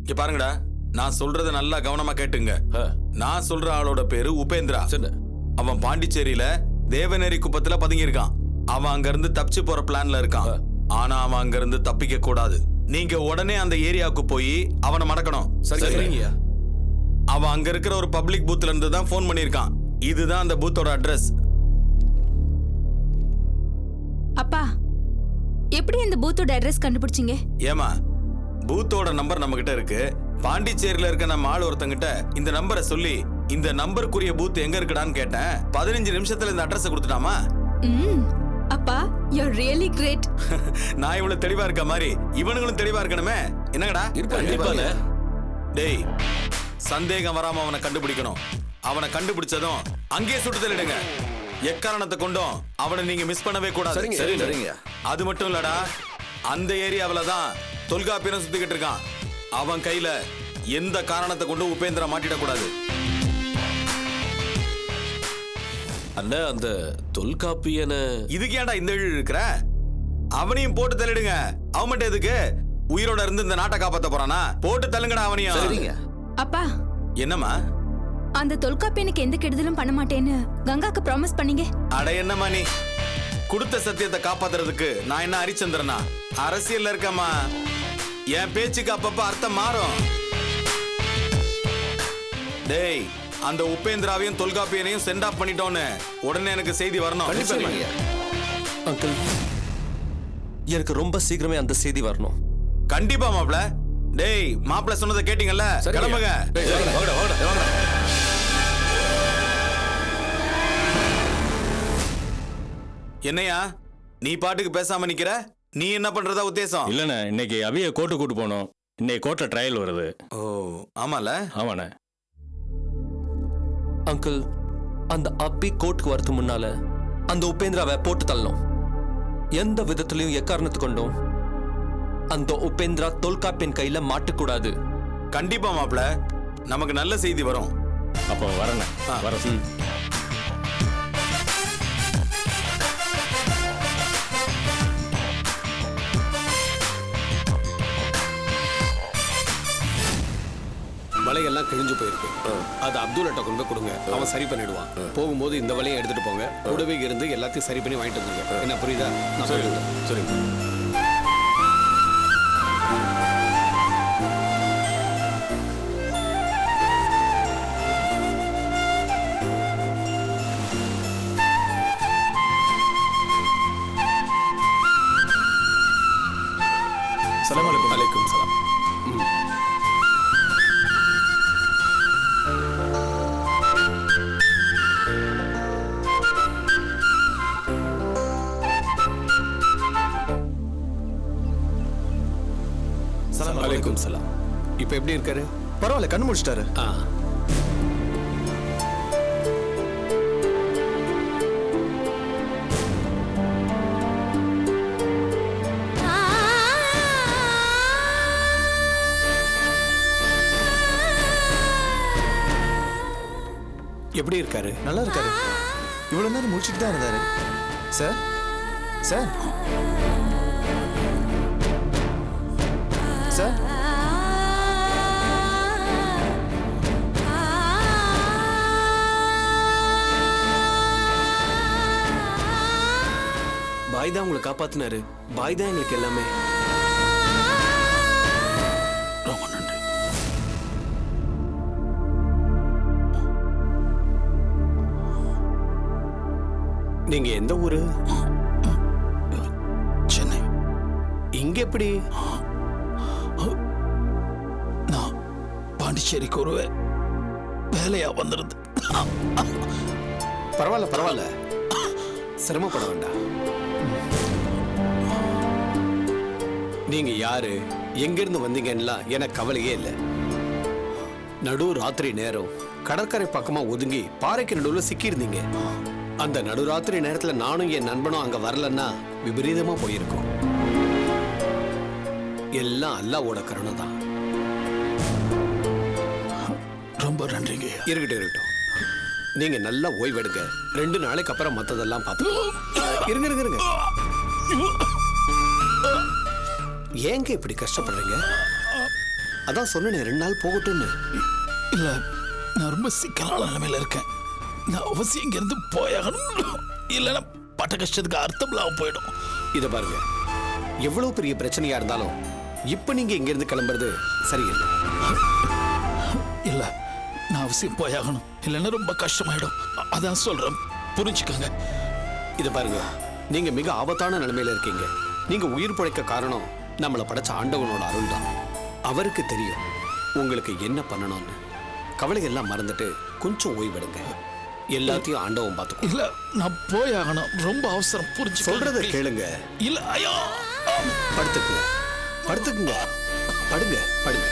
இங்க பாருங்கடா, நான் சொல்றத நல்லா கவனமா கேட்டுங்க. நான் சொல்ற ஆளோட பேரு உபேந்திரா. அவன் பாண்டிச்சேரியில தேவநேரி குப்பத்துல பதுங்கி இருக்கான். அவன் அங்க இருந்து தப்பிச்சு போற பிளான்ல இருக்கான். ஆனா அவன் அங்க இருந்து தப்பிக்க கூடாது. நீங்க உடனே அந்த ஏரியாவுக்கு போய் அவனை மடக்கணும். சரிங்க. அவன் அங்க இருக்கிற ஒரு பப்ளிக் பூத்ல இருந்து தான் போன் பண்ணிருக்கான். இதுதான் அந்த பூத்தோட அட்ரஸ். அப்பா, எப்படி இந்த பூத்தோட அட்ரஸ் கண்டுபிடிச்சீங்க? ஏமா, பூத்தோட நம்பர் நம்ம கிட்ட இருக்கு. பாண்டிச்சேரியில இருக்க நம்ம ஆள் ஒருத்தங்கிட்ட இந்த நம்பரை சொல்லி இந்த நம்பருக்குரிய பூத் எங்க இருக்குடான்னு கேட்டேன். 15 நிமிஷத்துல இந்த அட்ரஸ் கொடுத்துட்டாமா. அப்பா, யூ ஆர் ரியலி கிரேட். நான் இவ்வளவு தெளிவா இருக்க மாதிரி இவனுங்களும் தெளிவா இருக்கணுமே. என்னங்கடா? இருப்பாங்க. டேய், சந்தேகம் வராம அவனை கண்டுபிடிக்கணும். அவனை கண்டுபிடிச்சதும் அங்கேயே சுட்டு தள்ளிடுங்க. எக்காரணத்தை கொண்டும் அவனை நீங்க மிஸ் பண்ணவே கூடாது. சரிங்க. அது மட்டும் இல்லடா, அந்த ஏரியாவில தான் தொல்காப்பியனும் சுத்திக்கிட்டு இருக்கான். அவன் கையில எந்த காரணத்தை கொண்டு உபேந்திரா மாட்டிட கூடாது. அண்ணா, அந்த தொல்காப்பியன இதுக்கு ஏன்டா இந்த இழு இருக்கிற? அவனையும் போட்டு தள்ளிடுங்க. அவன் மட்டும் எதுக்கு உயிரோட இருந்து இந்த நாட்டை காப்பாத்த போறானா? போட்டு தள்ளுங்கடா அவனையும். சரிங்க. அப்பா, என்னம்மா? அந்த தொல்காப்பியனுக்கு எந்த கெடுதலும் பண்ண மாட்டேன்னு கங்காக்கு ப்ராமிஸ் பண்ணீங்க. அட என்னம்மா நீ? கொடுத்த சத்தியத்தை காப்பாத்துறதுக்கு நான் என்ன ஹரிச்சந்திரனா? அரசியல்ல இருக்கம்மா. என் பேச்சுக்கு அப்பப்ப அர்த்தம் மாறும். டேய், அந்த உபேந்திராவையும் தொல்காப்பியனையும் சென்ட் ஆஃப் பண்ணிட்டோன்னு உடனே எனக்கு செய்தி வரணும். அங்கிள், எனக்கு ரொம்ப சீக்கிரமே அந்த செய்தி வரணும். கண்டிப்பா மாப்ள. டேய், மாப்ள சொன்னதை கேட்டீங்கல்ல? கிளம்புங்க. என்னையா நீ பாட்டுக்கு பேசாம நிக்கிற? நீ என்ன பண்றதா உத்தேசம்? இல்லண்ணே, இன்னைக்கு அவிய கோர்ட்டு கூட்டு போனோம். இன்னைக்கு கோர்ட்ல ட்ரையல் வருது. ஓ, ஆமால. ஆமாண்ணே. அங்கிள், அந்த அப்பி கோர்ட்டுக்கு வரது முன்னால அந்த உபேந்திராவை போட்டு தள்ளணும். எந்த விதத்திலையும் எக்காரணத்து கொண்டும் அந்த உபேந்திரா தொல்காப்பியன் கையில மாட்டக்கூடாது. கண்டிப்பா மாப்ள, நமக்கு நல்ல செய்தி வரும். அப்போ வரண்ணே. வர. வலையெல்லாம் கிழிஞ்சு போயிருக்கு. அது அப்துல்லாட்ட கொண்டு போய் கொடுங்க. அவன் சரி பண்ணிடுவான். போகும்போது இந்த வலையை எடுத்துட்டு போங்க. கூடவே இருந்து எல்லாத்தையும் சரி பண்ணி வாங்கிட்டு வந்துருங்க. என்ன புரியுதா? நான் சொல்லிடுறேன். சரிங்க. சலாம் அலைக்கும். சலாம். அலைக்கும் சலாம். இப்ப எப்படி இருக்காரு? பரவாயில்ல, கண்ணு முடிச்சிட்டாரு. எப்படி இருக்காரு? நல்லா இருக்காரு. இவ்வளவு நேரம் முடிச்சிட்டு தான் இருந்தாரு. சார், சார், சார், பாய் தான் உங்களை காப்பாத்தினாரு. பாய் தான் எங்களுக்கு எல்லாமே. ரொம்ப நன்றி. நீங்க எந்த ஊரு? சென்னை. இங்க எப்படி? நான் பாண்டிச்சேரிக்கு ஒரு வேலையா வந்திருந்து. பரவாயில்ல பரவாயில்ல, சிரமப்பட வேண்டாம். நீங்க யாரு, எங்க இருந்து வந்தீங்கன்னா எனக்கு கவலையே இல்லை. நடு ராத்திரி நேரம் கடற்கரை பக்கமா ஒதுங்கி பாறைக்கு நடுவில் சிக்கியிருந்தீங்க. அந்த நடுராத்திரி நேரத்துல நானும் என் நண்பனும் அங்க வரலன்னா விபரீதமா போயிருக்கோம். எல்லாம் அல்லாவோட கருணை தான். ரொம்ப நன்றிங்க. இருக்கட்டும், நீங்க நல்லா ஓய்வெடுங்க. 2 நாளைக்கு அப்புறம் மத்ததெல்லாம் பார்த்துக்கலாம். இருங்க. ஏங்க இப்படி கஷ்டப்படுறீங்க? அதான் சொன்னேனே 2 நாள் போகட்டும்னு. இல்ல நான் ரொம்ப சிக்கலான நிலைமையில இருக்கேன். நான் அவசியம் இங்கிருந்து போயாகணும், இல்லைன்னா பட்ட கஷ்டத்துக்கு அர்த்தம் இல்லாம போயிடும். இதை பாருங்க, எவ்வளவு பெரிய பிரச்சனையா இருந்தாலும் இப்ப நீங்க இங்க இருந்து கிளம்புறது சரியில்லை. இல்ல நான் அவசியம் போயாகணும், இல்லைன்னா ரொம்ப கஷ்டமாயிடும். அதான் சொல்றேன், புரிஞ்சுக்கங்க. இதை பாருங்க, நீங்க மிக ஆபத்தான நிலைமையில இருக்கீங்க. நீங்க உயிர் பிழைக்க காரணம் நம்மளை படைச்ச ஆண்டவனோட அருள் தான். அவருக்கு தெரியும் உங்களுக்கு என்ன பண்ணணும்னு. கவலையெல்லாம் மறந்துட்டு கொஞ்சம் ஓய்வெடுங்க. எல்லாத்தையும் ஆண்டவன் பார்த்துக்கோ. இல்ல நான் போயாகணும், ரொம்ப அவசரம், புரிஞ்சு சொல்றத கேளுங்க. இல்ல ஐயோ, படுத்துக்குங்க, படுத்துக்குங்க, படுங்க, படுங்க.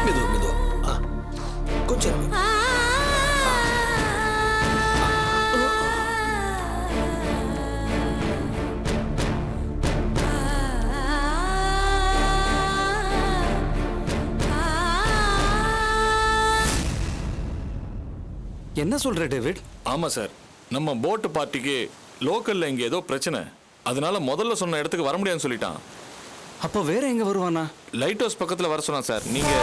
மெதுவா மெதுவா, கொஞ்சம் இருங்க. என்ன சொல்ற டேவிட்? ஆமா சார், நம்ம போட்டு பார்ட்டிக்கு லோக்கல்ல இங்க ஏதோ பிரச்சனை, அதனால முதல்ல சொன்ன இடத்துக்கு வர முடியாதுன்னு சொல்லிட்டான். அப்ப வேற எங்க வருவானா? லைட் ஹவுஸ் பக்கத்துல வர சொன்னான் சார். நீங்க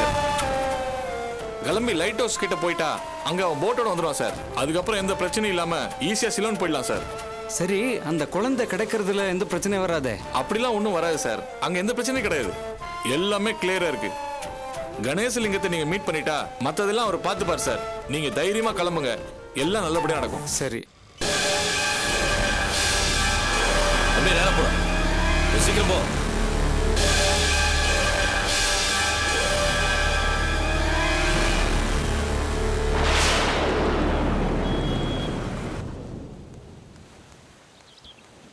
கிளம்பி லைட் ஹவுஸ் கிட்ட போயிட்டா அங்க அவன் போட்டோட வந்துடுவான் சார். அதுக்கப்புறம் எந்த பிரச்சனையும் இல்லாம ஈஸியா சிலோன் போயிடலாம் சார். சரி, அந்த குழந்தை கிடைக்கிறதுல எந்த பிரச்சனையும் வராதே? அப்படிலாம் ஒன்றும் வராது சார், அங்க எந்த பிரச்சனையும் கிடையாது. எல்லாமே கிளியரா இருக்கு. கணேசலிங்கத்தை நீங்க மீட் பண்ணிட்டா மத்ததெல்லாம் அவர் பார்த்துப்பார் சார். நீங்க தைரியமா கிளம்புங்க, எல்லாம் நல்லபடியா நடக்கும். சரி, அப்படியே நேரம் போட, சீக்கிரம் போ.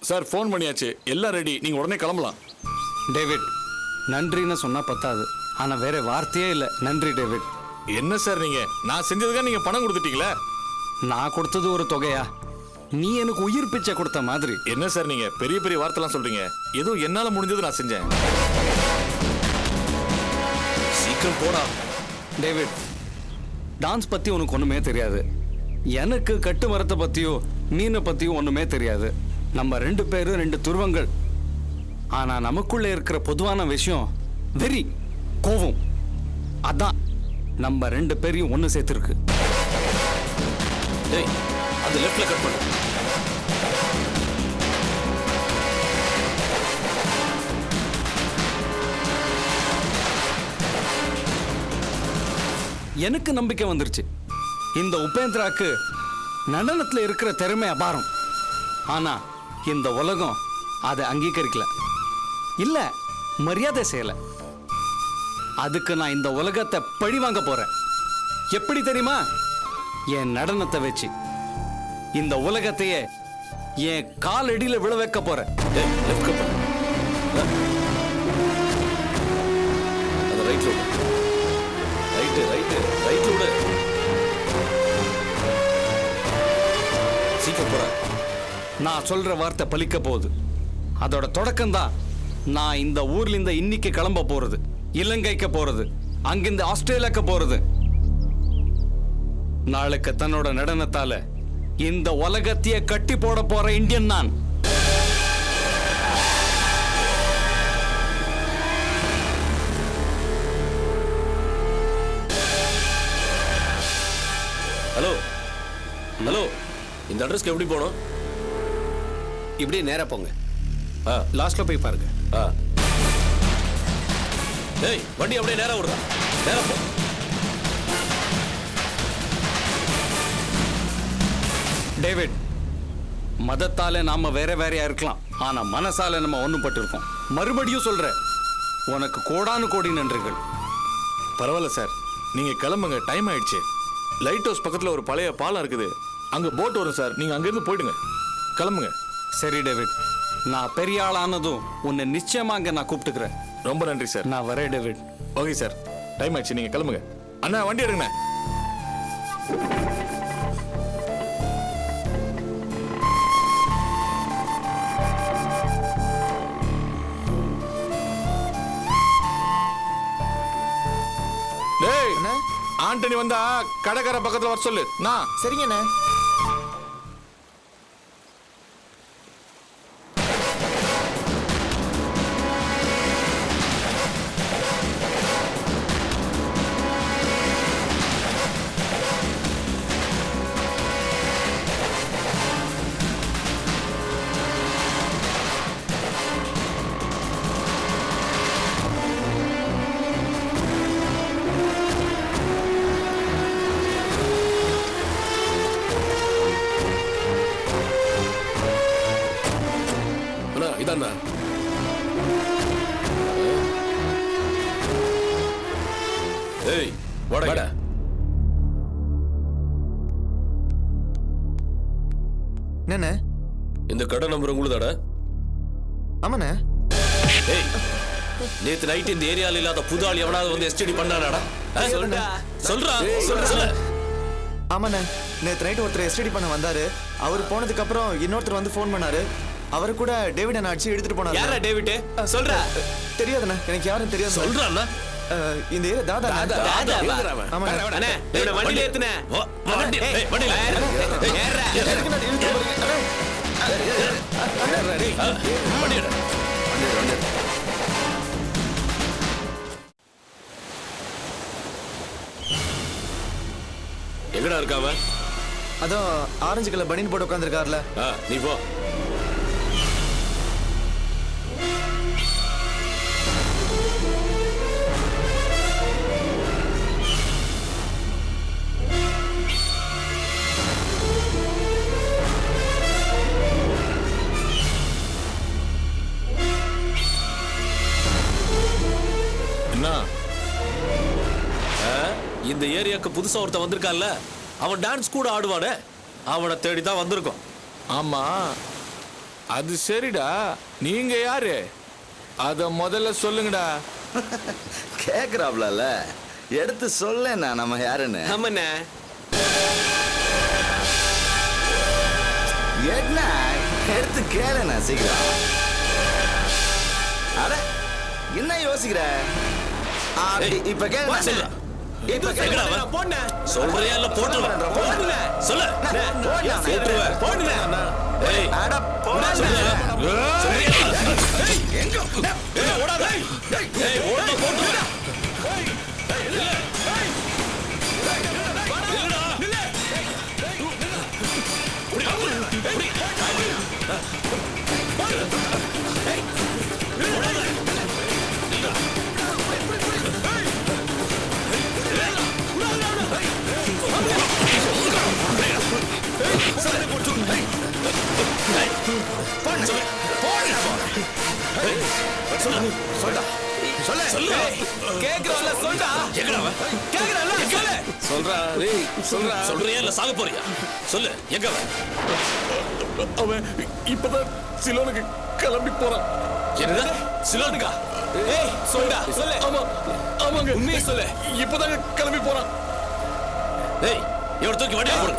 சார் ஃபோன் பண்ணியாச்சு, எல்லாம் ரெடி, நீங்க உடனே கிளம்பலாம். டேவிட், நன்றின்னு சொன்னா பத்தாது, ஆனா வேற வார்த்தையே இல்லை. நன்றி டேவிட். என்ன சார் நீங்க, நான் செஞ்சதுக்காக நீங்க பணம் கொடுத்துட்டீங்களே. நான் கொடுத்தது ஒரு தொகையா? நீ எனக்கு உயிர் பிச்சை கொடுத்த மாதிரி. என்ன சார் நீங்க பெரிய பெரிய வார்த்தைலாம் சொல்றீங்க? ஏதோ என்னால முடிஞ்சது நான் செஞ்சேன். சீக்கிரம் போடா. டேவிட், டான்ஸ் பத்தி உனக்கு ஒண்ணுமே தெரியாது. எனக்கு கட்டு மரத்தை பத்தியோ மீனை பத்தியோ ஒண்ணுமே தெரியாது. நம்ம 2 பேரும் 2 துருவங்கள். ஆனா நமக்குள்ள இருக்கிற பொதுவான விஷயம் வெறி, கோபம். அதான் நம்ம 2 பேரையும் ஒண்ணு சேர்த்திருக்கு. டேய், அந்த லெஃப்ட்ல கட் பண்ணு. எனக்கு நம்பிக்கை வந்துருச்சு. இந்த உபேந்திராக்கு நடனத்துல இருக்கிற திறமை அபாரம். ஆனா இந்த உலகம் அதை அங்கீகரிக்கல, இல்ல மரியாதை செய்யல. அதுக்கு நான் இந்த உலகத்தை பழி வாங்க போறேன். எப்படி தெரியுமா? என் நடனத்தை வச்சு இந்த உலகத்தையே என் கால் அடியில விழ வைக்க போறேன். டேய், லெஃப்ட் கட் பண்ணு. அந்த ரைட்ல விடு. ரைட்ல விடு. சீக்கிரம் போடா. நான் சொல்ற வார்த்தை பலிக்க போகுது. அதோட தொடக்கம் தான் நான் இந்த ஊர்ல இருந்து இன்னைக்கு கிளம்ப போறது, இலங்கைக்கு போறது, அங்கிருந்து ஆஸ்திரேலியாக்கு போறது. நாளைக்கு தன்னோட நடனத்தால இந்த உலகத்தையே கட்டி போட போற இந்தியன் நான். ஹலோ ஹலோ, இந்த அட்ரஸ்க்கு எப்படி போகணும்? இப்படியே நேரா போங்க. ஆ, லாஸ்ட்ல போய் பாருங்க. ஆ. டேய், வண்டி அப்படியே நேரா விடுறா. நேரா போ. டேவிட், மதத்தால நாம வேற வேறையா இருக்கலாம், ஆனா மனசால நம்ம ஒண்ணுபட்டு இருக்கோம். மறுபடியும் சொல்றேன், உனக்கு கோடானு கோடி நன்றிகள். பரவாயில்ல சார், நீங்க கிளம்புங்க, டைம் ஆயிடுச்சு. லைட் ஹவுஸ் பக்கத்துல ஒரு பழைய பாலம் இருக்குது, அங்க போட் வரும் சார். நீங்க அங்கிருந்து போயிடுங்க, கிளம்புங்க. சரி டேவிட், நான் பெரிய ஆளானதும் உன்னை நிச்சயமா அங்க நான் கூப்பிட்டுக்கிறேன். ரொம்ப நன்றி சார். நான் வரேன் டேவிட். ஓகே சார், டைம் ஆயிடுச்சு, நீங்க கிளம்புங்க. அண்ணா வண்டி எடுங்கண்ணே. டேய், ஆண்டனி வந்தா கடைக்கார பக்கத்துல வர சொல்லு. நான் சரிங்கண்ணே. சரிதானா? ஏய் வாடா. என்னண்ணே? இந்த கடை நம்பர் உங்களுதாடா? ஆமாண்ணே. ஏய், நேத்து நைட் இந்த ஏரியால இல்லாத புது ஆள் எவனாவது வந்து எஸ்டிடி பண்ணானாடா? சொல்றா. ஆமாண்ணே, நேற்று நைட் ஒருத்தர் எஸ்டிடி பண்ண வந்தாரு. அவர் போனதுக்கு அப்புறம் இன்னொருத்தர் வந்து ஃபோன் பண்ணாரு. அவரு கூட டேவிட் அண்ணா அடிச்சு எடுத்துட்டு போனாரு. யாரா டேவிட்? சொல்ற. தெரியாதுண்ணே, எனக்கு யாரும் தெரியாது. சொல்றான்னா இந்த ஏரியா தாதா. ஆமாண்ணே. அண்ணே, இவனை வண்டியில ஏத்துனே. வண்டியில எங்கடா இருக்காவ? அதான் ஆரஞ்சு கலர் பனியன் போட்டு உட்காந்துருக்காருல. நீ போ. என்ன? இந்த ஏரியாக்கு புதுசா ஒருத்தன் வந்திருக்கான்ல, அவன் டான்ஸ் கூட ஆடுவானே, அவனை தேடி தான் வந்திருக்கோம். ஆமா, அது சரிடா. நீங்க யாரு? அத முதல்ல சொல்லுங்கடா. கேக்குறாப்ல, எடுத்து சொல்லேண்ணா நம்ம யாருன்னு. ஆமாண்ணே. என்ன எடுத்து கேளுண்ணா சீக்கிரம். அட என்ன யோசிக்கிற? இப்ப கேளு. சொல்றியா இல்ல போட்டுருவேன்? சொல்லு. போட்டுருவேன். சொல்றியா இல்ல சாக போறியா? சொல்லு. எங்க அவன் இப்பதான் சிலோனுக்கு கிளம்பி போறான். என்னது? சிலோனுக்கா? ஏய் சொல்டா, சொல்லு. ஆமாங்க, உண்மையை சொல்லு. இப்பதாங்க கிளம்பி போறான். ஏய், இவனை தூக்கி வண்டியா போடு.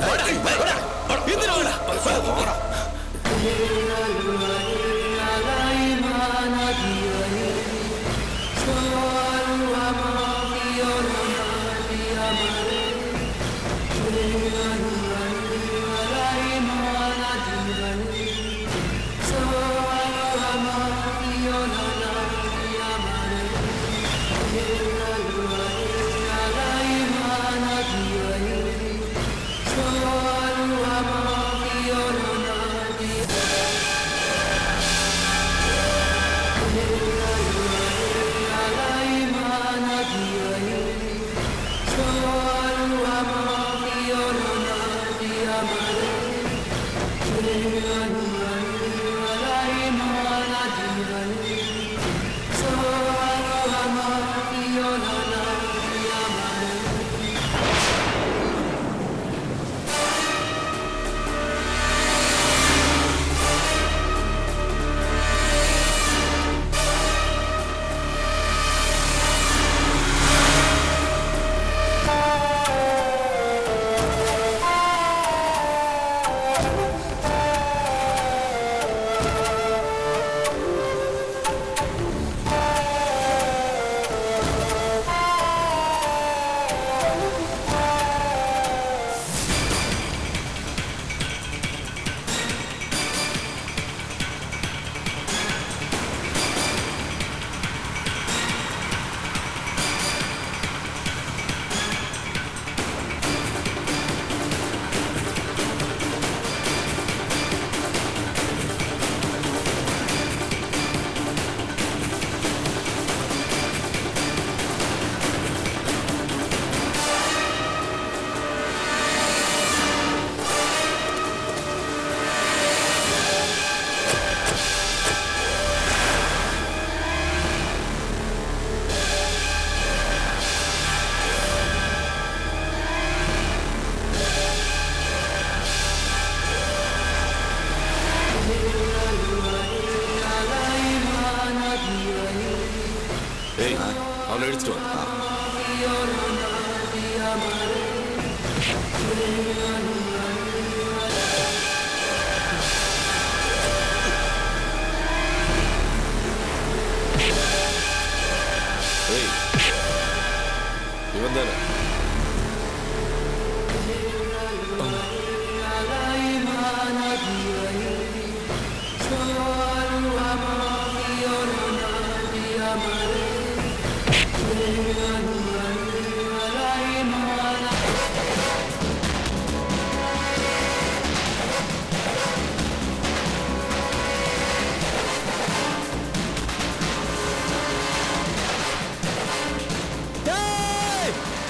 அவனை எடுத்துட்டு வா. ஏய், இவன் தானே?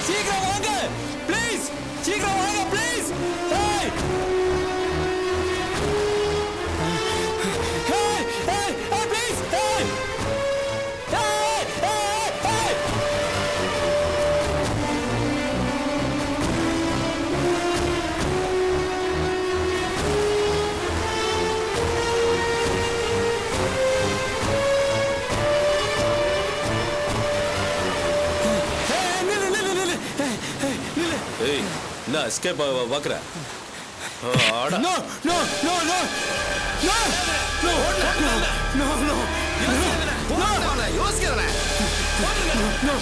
சீக்கிரம் வாங்க ப்ளீஸ், சீக்கிரம் வாங்க ப்ளீஸ். ஏய், என்ன எஸ்கேப் பாக்குற? No, no, no, no, no, no, no, no, யோசிக்கிறேன். no,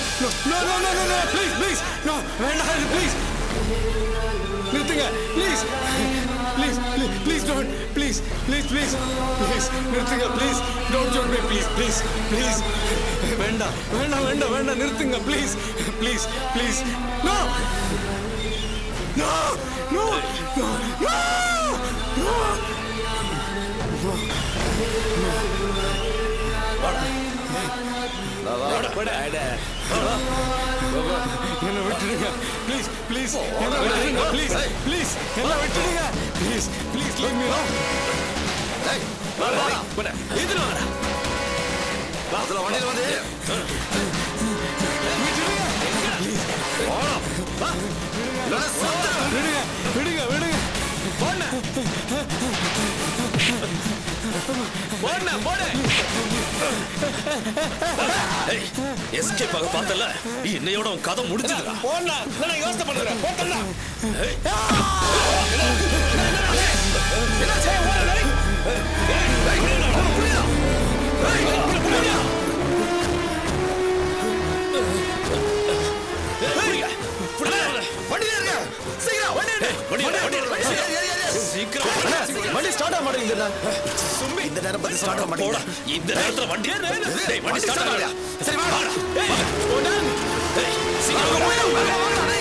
please, please, no, வேண்டாம், please. நிறுத்துங்க, please, please, please don't, please, please, please, please, நிறுத்துங்க, please, don't shoot me, please, please, please. வேண்டாம், வேண்டாம், வேண்டாம், வேண்டாம், நிறுத்துங்க, please, please, please, no, no, no, no, no, no. என்ன விட்டுடுங்க ப்ளீஸ், ப்ளீஸ், என்ன விட்டுடுங்க ப்ளீஸ், ப்ளீஸ், என்ன விட்டுடுங்க please, please, let me go. இதுல வர அதுல வண்டியில வந்து விடுங்க, விடுங்க, விடுங்க. எஸ்கேப் ஆக பார்த்தல, என்னையோட உன் கதை முடிஞ்சதுடா. போண்ணா, நான் யோசனை பண்ணுறேன், போட்டா. வண்டி ஸ்டார்ட் ஆக மாட்டேங்குது. இந்த நேரம் பார்த்து ஸ்டார்ட் ஆக மாட்டேங்குது. இந்த நேரத்துல வண்டி வண்டி ஸ்டார்ட் ஆகலையா? சரி வாடா. சீக்கிரம்